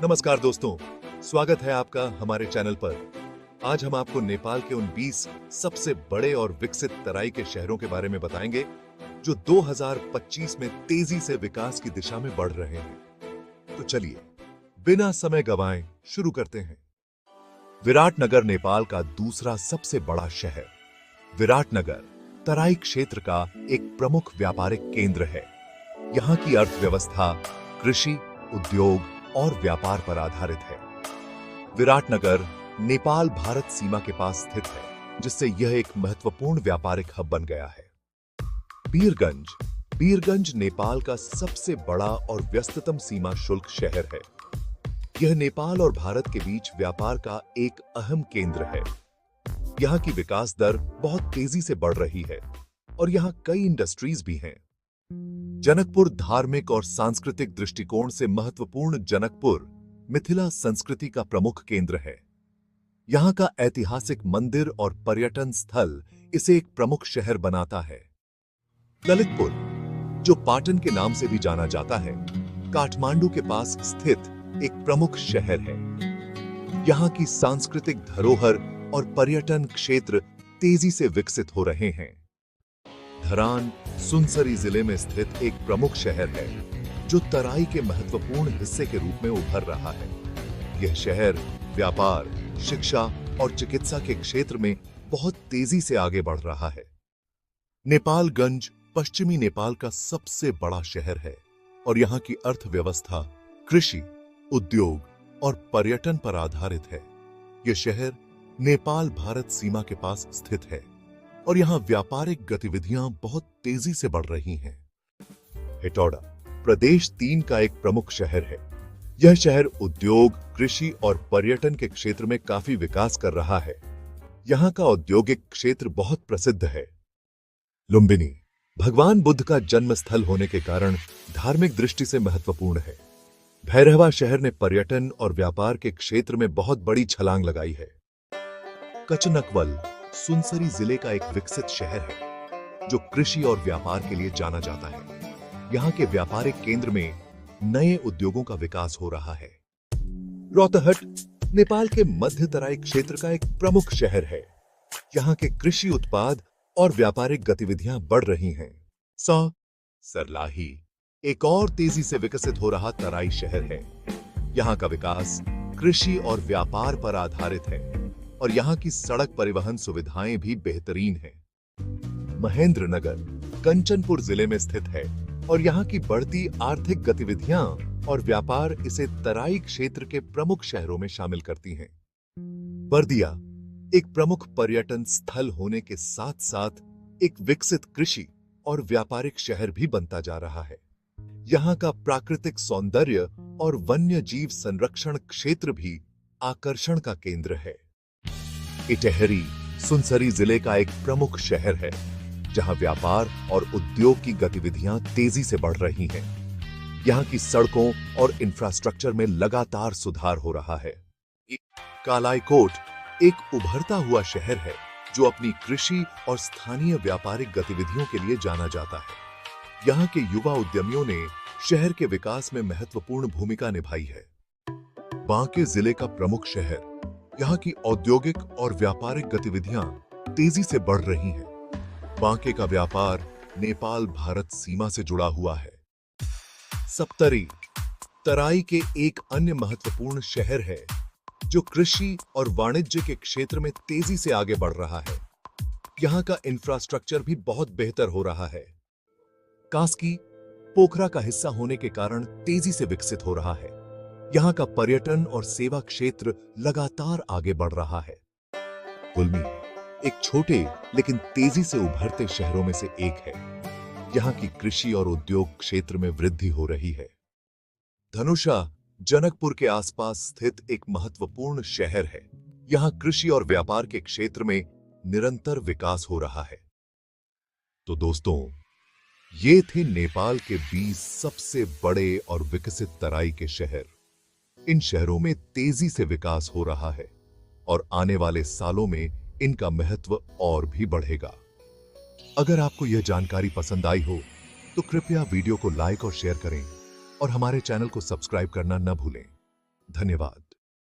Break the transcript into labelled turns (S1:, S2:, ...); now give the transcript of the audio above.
S1: नमस्कार दोस्तों, स्वागत है आपका हमारे चैनल पर। आज हम आपको नेपाल के उन 20 सबसे बड़े और विकसित तराई के शहरों के बारे में बताएंगे जो 2025 में तेजी से विकास की दिशा में बढ़ रहे हैं। तो चलिए बिना समय गंवाए शुरू करते हैं। विराटनगर नेपाल का दूसरा सबसे बड़ा शहर। विराटनगर तराई क्षेत्र का एक प्रमुख व्यापारिक केंद्र है। यहाँ की अर्थव्यवस्था कृषि, उद्योग और व्यापार पर आधारित है। विराटनगर नेपाल भारत सीमा के पास स्थित है, जिससे यह एक महत्वपूर्ण व्यापारिक हब बन गया है। बीरगंज नेपाल का सबसे बड़ा और व्यस्ततम सीमा शुल्क शहर है। यह नेपाल और भारत के बीच व्यापार का एक अहम केंद्र है। यहाँ की विकास दर बहुत तेजी से बढ़ रही है और यहाँ कई इंडस्ट्रीज भी हैं। जनकपुर धार्मिक और सांस्कृतिक दृष्टिकोण से महत्वपूर्ण जनकपुर मिथिला संस्कृति का प्रमुख केंद्र है। यहाँ का ऐतिहासिक मंदिर और पर्यटन स्थल इसे एक प्रमुख शहर बनाता है। ललितपुर, जो पाटन के नाम से भी जाना जाता है, काठमांडू के पास स्थित एक प्रमुख शहर है। यहाँ की सांस्कृतिक धरोहर और पर्यटन क्षेत्र तेजी से विकसित हो रहे हैं। धरान सुनसरी जिले में स्थित एक प्रमुख शहर है, जो तराई के महत्वपूर्ण हिस्से के रूप में उभर रहा है। यह शहर व्यापार, शिक्षा और चिकित्सा के क्षेत्र में बहुत तेजी से आगे बढ़ रहा है। नेपालगंज पश्चिमी नेपाल का सबसे बड़ा शहर है और यहाँ की अर्थव्यवस्था कृषि, उद्योग और पर्यटन पर आधारित है। यह शहर नेपाल भारत सीमा के पास स्थित है और यहाँ व्यापारिक गतिविधियां बहुत तेजी से बढ़ रही हैं। हेटौड़ा प्रदेश 3 का एक प्रमुख शहर है। यह शहर उद्योग, कृषि और पर्यटन के क्षेत्र में काफी विकास कर रहा है। यहाँ का औद्योगिक क्षेत्र बहुत प्रसिद्ध है। लुम्बिनी भगवान बुद्ध का जन्म स्थल होने के कारण धार्मिक दृष्टि से महत्वपूर्ण है। भैरहवा शहर ने पर्यटन और व्यापार के क्षेत्र में बहुत बड़ी छलांग लगाई है। कचनकवल सुनसरी जिले का एक विकसित शहर है, जो कृषि और व्यापार के लिए जाना जाता है। यहाँ के व्यापारिक केंद्र में नए उद्योगों का विकास हो रहा है। रौतहट नेपाल के मध्य तराई क्षेत्र का एक प्रमुख शहर है। यहाँ के कृषि उत्पाद और व्यापारिक गतिविधियां बढ़ रही हैं। सर्लाही एक और तेजी से विकसित हो रहा तराई शहर है। यहाँ का विकास कृषि और व्यापार पर आधारित है और यहाँ की सड़क परिवहन सुविधाएं भी बेहतरीन हैं। महेंद्रनगर कंचनपुर जिले में स्थित है और यहाँ की बढ़ती आर्थिक गतिविधियां और व्यापार इसे तराई क्षेत्र के प्रमुख शहरों में शामिल करती हैं। बर्दिया एक प्रमुख पर्यटन स्थल होने के साथ साथ एक विकसित कृषि और व्यापारिक शहर भी बनता जा रहा है। यहाँ का प्राकृतिक सौंदर्य और वन्य जीव संरक्षण क्षेत्र भी आकर्षण का केंद्र है। इटेहरी सुनसरी जिले का एक प्रमुख शहर है, जहां व्यापार और उद्योग की गतिविधियां तेजी से बढ़ रही हैं। यहां की सड़कों और इंफ्रास्ट्रक्चर में लगातार सुधार हो रहा है। कालाईकोट एक उभरता हुआ शहर है, जो अपनी कृषि और स्थानीय व्यापारिक गतिविधियों के लिए जाना जाता है। यहां के युवा उद्यमियों ने शहर के विकास में महत्वपूर्ण भूमिका निभाई है। बांके जिले का प्रमुख शहर, यहाँ की औद्योगिक और व्यापारिक गतिविधियां तेजी से बढ़ रही हैं। बांके का व्यापार नेपाल भारत सीमा से जुड़ा हुआ है। सप्तरी तराई के एक अन्य महत्वपूर्ण शहर है, जो कृषि और वाणिज्य के क्षेत्र में तेजी से आगे बढ़ रहा है। यहाँ का इंफ्रास्ट्रक्चर भी बहुत बेहतर हो रहा है। कास्की पोखरा का हिस्सा होने के कारण तेजी से विकसित हो रहा है। यहाँ का पर्यटन और सेवा क्षेत्र लगातार आगे बढ़ रहा है। गुल्मी एक छोटे लेकिन तेजी से उभरते शहरों में से एक है। यहाँ की कृषि और उद्योग क्षेत्र में वृद्धि हो रही है। धनुषा जनकपुर के आसपास स्थित एक महत्वपूर्ण शहर है। यहाँ कृषि और व्यापार के क्षेत्र में निरंतर विकास हो रहा है। तो दोस्तों, ये थे नेपाल के 20 सबसे बड़े और विकसित तराई के शहर। इन शहरों में तेजी से विकास हो रहा है और आने वाले सालों में इनका महत्व और भी बढ़ेगा। अगर आपको यह जानकारी पसंद आई हो तो कृपया वीडियो को लाइक और शेयर करें और हमारे चैनल को सब्सक्राइब करना न भूलें। धन्यवाद।